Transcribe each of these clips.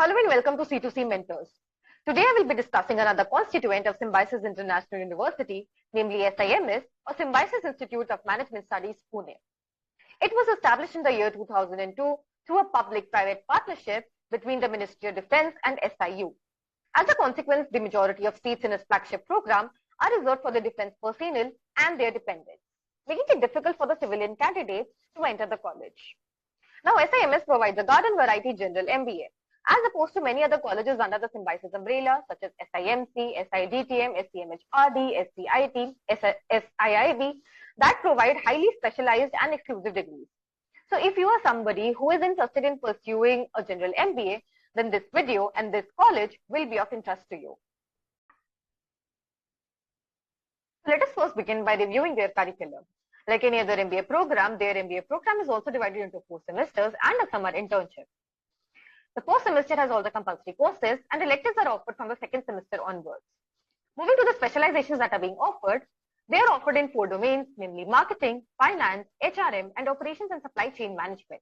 Hello and welcome to C2C Mentors. Today I will be discussing another constituent of Symbiosis International University, namely SIMS or Symbiosis Institute of Management Studies, Pune. It was established in the year 2002 through a public-private partnership between the Ministry of Defense and SIU. As a consequence, the majority of seats in its flagship program are reserved for the defense personnel and their dependents, making it difficult for the civilian candidates to enter the college. Now, SIMS provides a garden variety general MBA, as opposed to many other colleges under the Symbiosis umbrella, such as SIMC, SIDTM, SCMHRD, SCIT, SIIB, that provide highly specialized and exclusive degrees. So if you are somebody who is interested in pursuing a general MBA, then this video and this college will be of interest to you. Let us first begin by reviewing their curriculum. Like any other MBA program, their MBA program is also divided into 4 semesters and a summer internship. The first semester has all the compulsory courses and electives are offered from the second semester onwards. Moving to the specializations that are being offered, they are offered in 4 domains, namely marketing, finance, HRM, and operations and supply chain management.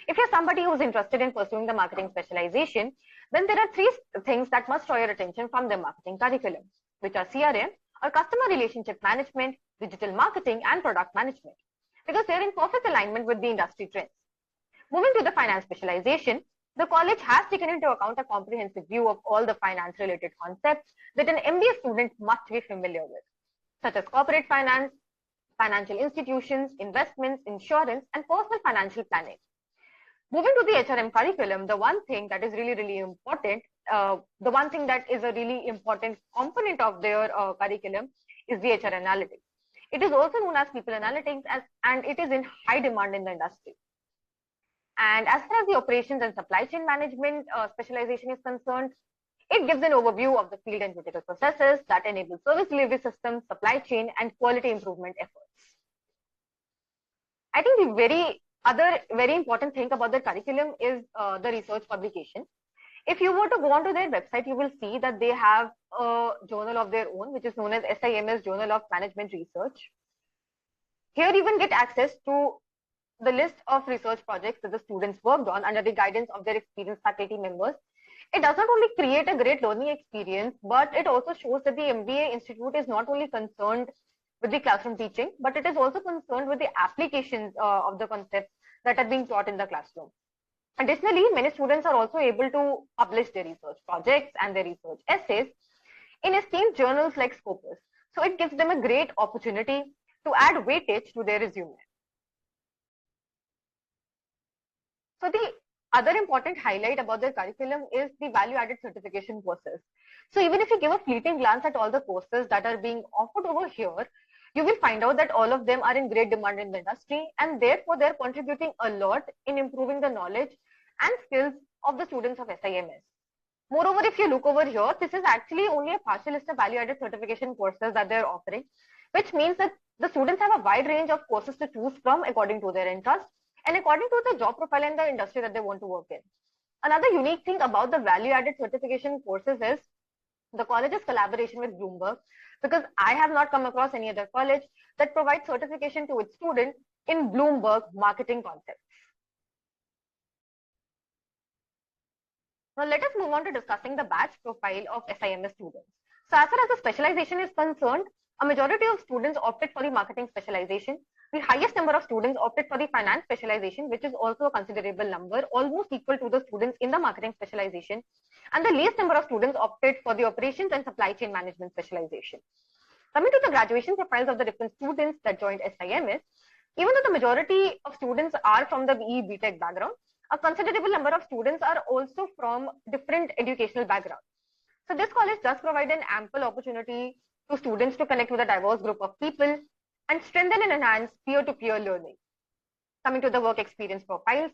If you're somebody who is interested in pursuing the marketing specialization, then there are 3 things that must draw your attention from the marketing curriculum, which are CRM, or customer relationship management, digital marketing, and product management, because they're in perfect alignment with the industry trends. Moving to the finance specialization, the college has taken into account a comprehensive view of all the finance-related concepts that an MBA student must be familiar with, such as corporate finance, financial institutions, investments, insurance, and personal financial planning. Moving to the HRM curriculum, the one thing that is really important, the one thing that is a really important component of their curriculum is the HR analytics. It is also known as people analytics, and it is in high demand in the industry. And as far as the operations and supply chain management specialization is concerned, it gives an overview of the field and critical processes that enable service delivery systems, supply chain, and quality improvement efforts. I think the very important thing about the curriculum is the research publication. If you were to go onto their website, you will see that they have a journal of their own, which is known as SIMS Journal of Management Research. Here you can get access to the list of research projects that the students worked on under the guidance of their experienced faculty members. It does not only create a great learning experience, but it also shows that the MBA Institute is not only concerned with the classroom teaching, but it is also concerned with the applications of the concepts that are being taught in the classroom. Additionally, many students are also able to publish their research projects and their research essays in esteemed journals like Scopus. So it gives them a great opportunity to add weightage to their resume. So the other important highlight about their curriculum is the value-added certification courses. So even if you give a fleeting glance at all the courses that are being offered over here, you will find out that all of them are in great demand in the industry, and therefore they're contributing a lot in improving the knowledge and skills of the students of SIMS. Moreover, if you look over here, this is actually only a partial list of value-added certification courses that they're offering, which means that the students have a wide range of courses to choose from according to their interest and according to the job profile and the industry that they want to work in. Another unique thing about the value-added certification courses is the college's collaboration with Bloomberg, because I have not come across any other college that provides certification to its students in Bloomberg marketing concepts. Now let us move on to discussing the batch profile of SIMS students. So as far as the specialization is concerned, a majority of students opted for the marketing specialization. The highest number of students opted for the finance specialization, which is also a considerable number, almost equal to the students in the marketing specialization. And the least number of students opted for the operations and supply chain management specialization. Coming to the graduation profiles of the different students that joined SIMS, even though the majority of students are from the BE BTech background, a considerable number of students are also from different educational backgrounds. So this college does provide an ample opportunity to students to connect with a diverse group of people and strengthen and enhance peer-to-peer learning. Coming to the work experience profiles,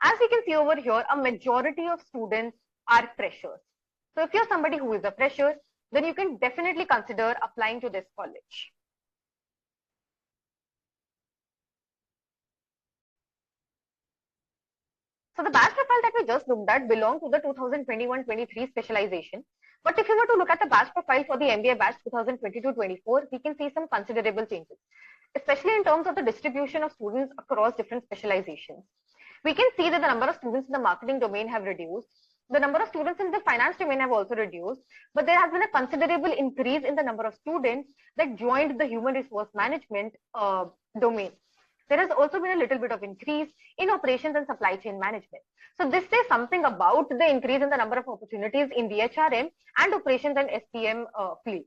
as we can see over here, a majority of students are freshers. So if you're somebody who is a fresher, then you can definitely consider applying to this college. So the batch profile that we just looked at belonged to the 2021-23 specialization. But if you were to look at the batch profile for the MBA batch 2022-24, we can see some considerable changes, especially in terms of the distribution of students across different specializations. We can see that the number of students in the marketing domain have reduced, The number of students in the finance domain have also reduced, but there has been a considerable increase in the number of students that joined the human resource management domain. There has also been a little bit of increase in operations and supply chain management. So this says something about the increase in the number of opportunities in the HRM and operations and STM field.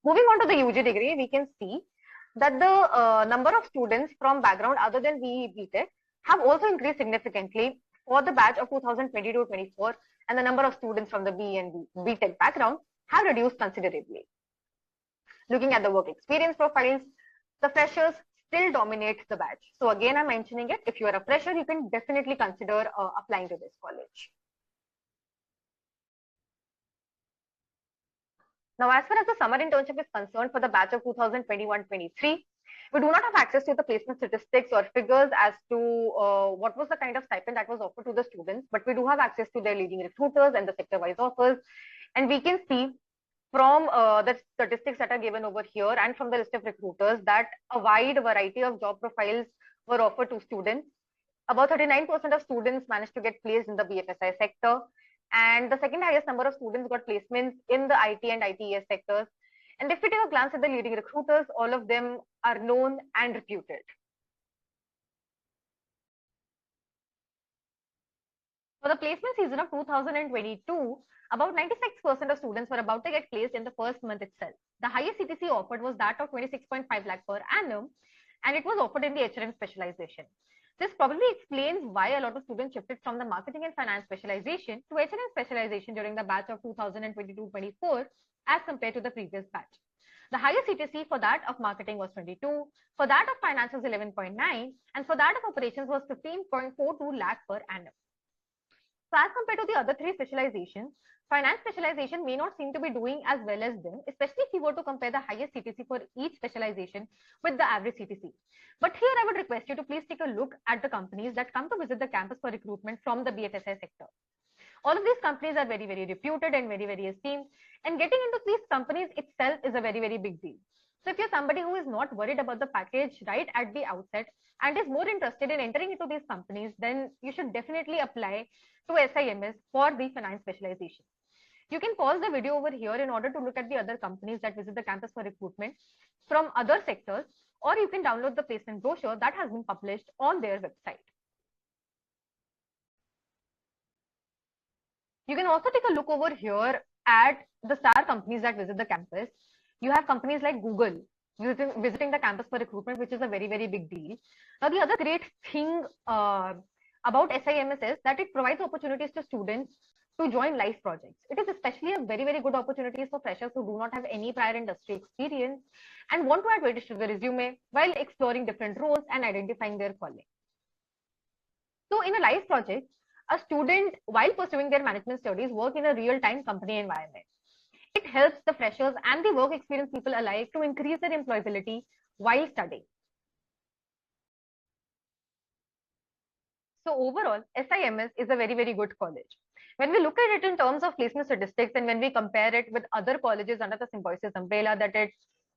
Moving on to the UG degree, we can see that the number of students from background other than BE BTech have also increased significantly for the batch of 2022-24, and the number of students from the BE and BTech background have reduced considerably. Looking at the work experience profiles, the freshers still dominate the batch. So again, I'm mentioning it. If you are a fresher, you can definitely consider applying to this college. Now, as far as the summer internship is concerned for the batch of 2021-23, we do not have access to the placement statistics or figures as to what was the kind of stipend that was offered to the students, but we do have access to their leading recruiters and the sector-wise offers. And we can see from the statistics that are given over here and from the list of recruiters that a wide variety of job profiles were offered to students. About 39% of students managed to get placed in the BFSI sector, and the second highest number of students got placements in the IT and ITES sectors. And if we take a glance at the leading recruiters, all of them are known and reputed. For the placement season of 2022, about 96% of students were about to get placed in the first month itself. The highest CTC offered was that of 26.5 lakh per annum, and it was offered in the HRM specialization. This probably explains why a lot of students shifted from the marketing and finance specialization to HRM specialization during the batch of 2022-24 as compared to the previous batch. The highest CTC for that of marketing was 22, for that of finance was 11.9, and for that of operations was 15.42 lakh per annum. So as compared to the other three specializations, finance specialization may not seem to be doing as well as them, especially if you were to compare the highest CTC for each specialization with the average CTC. But here I would request you to please take a look at the companies that come to visit the campus for recruitment from the BFSI sector. All of these companies are very, very reputed and very, very esteemed. And getting into these companies itself is a very, very big deal. So if you're somebody who is not worried about the package right at the outset and is more interested in entering into these companies, then you should definitely apply to SIMS for the finance specialization. You can pause the video over here in order to look at the other companies that visit the campus for recruitment from other sectors, or you can download the placement brochure that has been published on their website. You can also take a look over here at the star companies that visit the campus. You have companies like Google visiting the campus for recruitment, which is a very, very big deal. Now, the other great thing about SIMS is that it provides opportunities to students to join live projects. It is especially a very, very good opportunity for freshers who do not have any prior industry experience and want to add weightage to the resume while exploring different roles and identifying their calling. So in a live project, a student, while pursuing their management studies, work in a real-time company environment. It helps the freshers and the work experience people alike to increase their employability while studying. So overall, SIMS is a very, very good college. When we look at it in terms of placement statistics and when we compare it with other colleges under the Symbiosis umbrella that it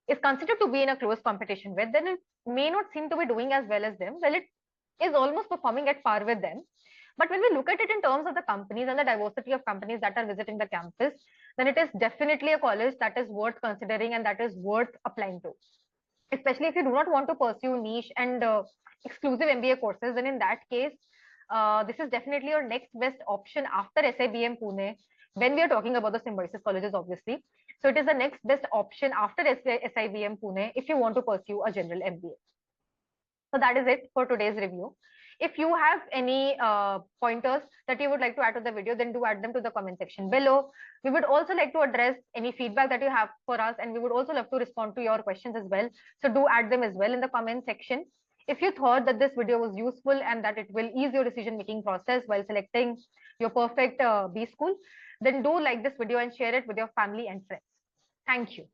is considered to be in a close competition with, then it may not seem to be doing as well as them. Well, it is almost performing at par with them. But when we look at it in terms of the companies and the diversity of companies that are visiting the campus, then it is definitely a college that is worth considering and that is worth applying to. Especially if you do not want to pursue niche and exclusive MBA courses, then in that case, this is definitely your next best option after SIBM Pune, when we are talking about the Symbiosis colleges, obviously. So it is the next best option after SIBM Pune if you want to pursue a general MBA. So that is it for today's review. If you have any pointers that you would like to add to the video, then do add them to the comment section below. We would also like to address any feedback that you have for us, and we would also love to respond to your questions as well. So do add them as well in the comment section. If you thought that this video was useful and that it will ease your decision-making process while selecting your perfect B school, then do like this video and share it with your family and friends. Thank you.